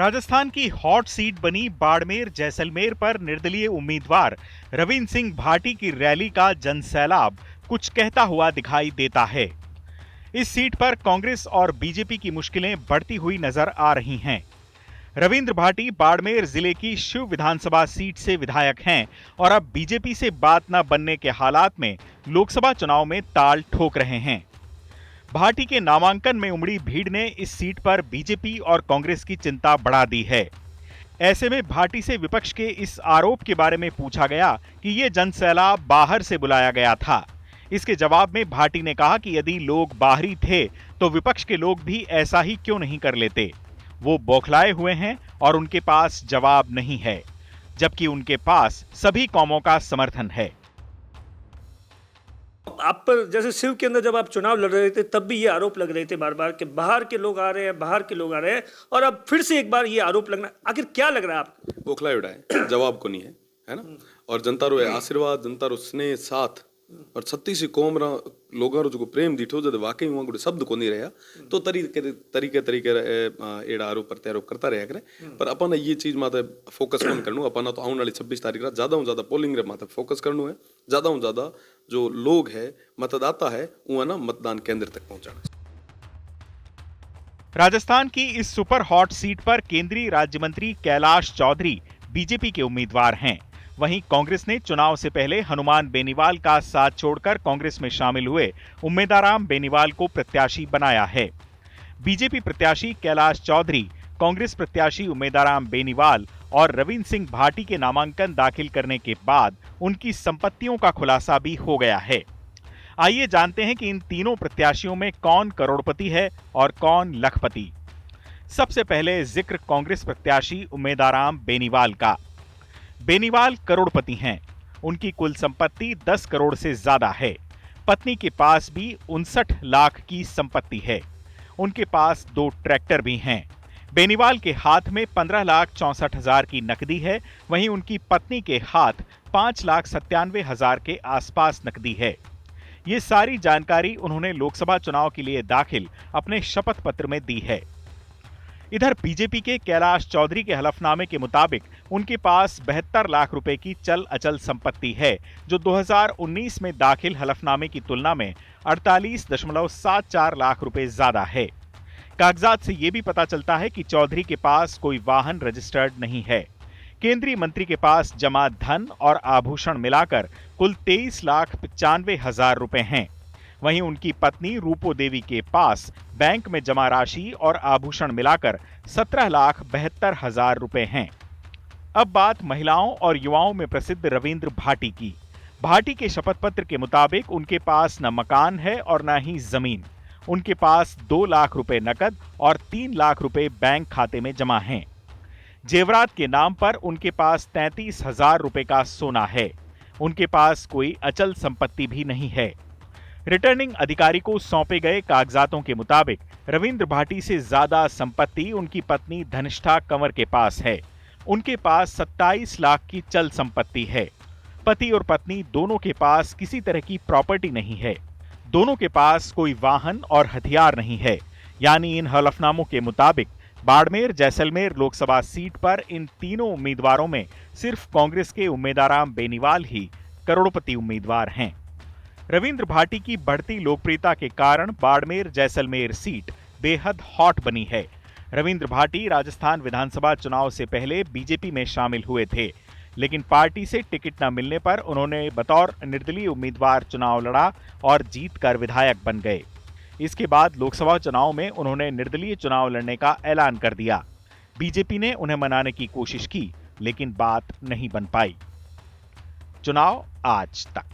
राजस्थान की hot seat बनी बाड़मेर जैसलमेर पर निर्दलीय उम्मीदवार रविंद्र सिंह भाटी की रैली का जनसैलाब कुछ कहता हुआ दिखाई देता है। इस सीट पर कांग्रेस और बीजेपी की मुश्किलें बढ़ती हुई नजर आ रही हैं। रविंद्र भाटी बाड़मेर जिले की शिव विधानसभा सीट से विधायक हैं और अब बीजेपी से बात न बनने के हालात में लोकसभा चुनाव में ताल ठोक रहे हैं। भाटी के नामांकन में उमड़ी भीड़ ने इस सीट पर बीजेपी और कांग्रेस की चिंता बढ़ा दी है। ऐसे में भाटी से विपक्ष के इस आरोप के बारे में पूछा गया कि ये जनसैलाब बाहर से बुलाया गया था। इसके जवाब में भाटी ने कहा कि यदि लोग बाहरी थे तो विपक्ष के लोग भी ऐसा ही क्यों नहीं कर लेते। वो बौखलाए हुए हैं और उनके पास जवाब नहीं है, जबकि उनके पास सभी कौमों का समर्थन है। आप पर जैसे शिव के अंदर जब आप चुनाव लड़ रहे थे तब भी ये आरोप लग रहे थे बार बार कि बाहर के लोग आ रहे हैं, बाहर के लोग आ रहे हैं, और अब फिर से एक बार ये आरोप लगना, आखिर क्या लग रहा है आपको? बोखला उड़ाए जवाब को नहीं है ना। और जनता रो आशीर्वाद, जनता रो स्नेह साथ और 36 कौम रा लोगों रो जो प्रेम दिठो जब वाकई वहां कोई शब्द को नहीं रहा तो तरीके एड़ा आरोप प्रत्यारोप करता रहा करे। पर अपन ये चीज माते फोकस कौन करनु, अपन तो आने वाली 26 तारीख रा ज्यादा ज्यादा पोलिंग रे माते फोकस करनु है। ज्यादा जो लोग है, मतदाता है, वो ना मतदान केंद्र तक पहुंचाना। राजस्थान की इस सुपर हॉट सीट पर केंद्रीय राज्य मंत्री कैलाश चौधरी बीजेपी के उम्मीदवार हैं। वहीं कांग्रेस ने चुनाव से पहले हनुमान बेनीवाल का साथ छोड़कर कांग्रेस में शामिल हुए उम्मेदाराम बेनीवाल को प्रत्याशी बनाया है। बीजेपी प्रत्याशी कैलाश चौधरी, कांग्रेस प्रत्याशी उम्मेदाराम बेनीवाल और रविंद्र सिंह भाटी के नामांकन दाखिल करने के बाद उनकी संपत्तियों का खुलासा भी हो गया है। आइए जानते हैं कि इन तीनों प्रत्याशियों में कौन करोड़पति है और कौन लखपति। सबसे पहले जिक्र कांग्रेस प्रत्याशी उम्मेदाराम बेनीवाल का। बेनीवाल करोड़पति हैं। उनकी कुल संपत्ति 10 करोड़ से ज्यादा है। पत्नी के पास भी 59 लाख की संपत्ति है। उनके पास 2 ट्रैक्टर भी हैं। बेनीवाल के हाथ में 15,64,000 की नकदी है, वहीं उनकी पत्नी के हाथ 5,97,000 के आसपास नकदी है। ये सारी जानकारी उन्होंने लोकसभा चुनाव के लिए दाखिल अपने शपथ पत्र में दी है। इधर बीजेपी के कैलाश चौधरी के हलफनामे के मुताबिक उनके पास 72 लाख रुपए की चल अचल संपत्ति है, जो 2019 में दाखिल हलफनामे की तुलना में 48.74 लाख रुपए ज्यादा है। कागजात से यह भी पता चलता है कि चौधरी के पास कोई वाहन रजिस्टर्ड नहीं है। केंद्रीय मंत्री के पास जमा धन और आभूषण मिलाकर कुल 23,95,000 रुपए हैं। वहीं उनकी पत्नी रूपो देवी के पास बैंक में जमा राशि और आभूषण मिलाकर 17,72,000 रुपए हैं। अब बात महिलाओं और युवाओं में प्रसिद्ध रविंद्र भाटी की। भाटी के शपथ पत्र के मुताबिक उनके पास न मकान है और न ही जमीन। उनके पास 2 लाख रुपए नकद और 3 लाख रुपए बैंक खाते में जमा हैं। जेवरात के नाम पर उनके पास 33,000 रुपए का सोना है। उनके पास कोई अचल संपत्ति भी नहीं है। रिटर्निंग अधिकारी को सौंपे गए कागजातों के मुताबिक रविंद्र भाटी से ज्यादा संपत्ति उनकी पत्नी धनिष्ठा कंवर के पास है। उनके पास 27 लाख की चल संपत्ति है। पति और पत्नी दोनों के पास किसी तरह की प्रॉपर्टी नहीं है। दोनों के पास कोई वाहन और हथियार नहीं है। यानी इन हलफनामों के मुताबिक बाड़मेर जैसलमेर लोकसभा सीट पर इन तीनों उम्मीदवारों में सिर्फ कांग्रेस के उम्मीदाराम बेनीवाल ही करोड़पति उम्मीदवार हैं। रविंद्र भाटी की बढ़ती लोकप्रियता के कारण बाड़मेर जैसलमेर सीट बेहद हॉट बनी है। रविंद्र भाटी राजस्थान विधानसभा चुनाव से पहले बीजेपी में शामिल हुए थे, लेकिन पार्टी से टिकट न मिलने पर उन्होंने बतौर निर्दलीय उम्मीदवार चुनाव लड़ा और जीतकर विधायक बन गए। इसके बाद लोकसभा चुनाव में उन्होंने निर्दलीय चुनाव लड़ने का ऐलान कर दिया। बीजेपी ने उन्हें मनाने की कोशिश की, लेकिन बात नहीं बन पाई। चुनाव आज तक।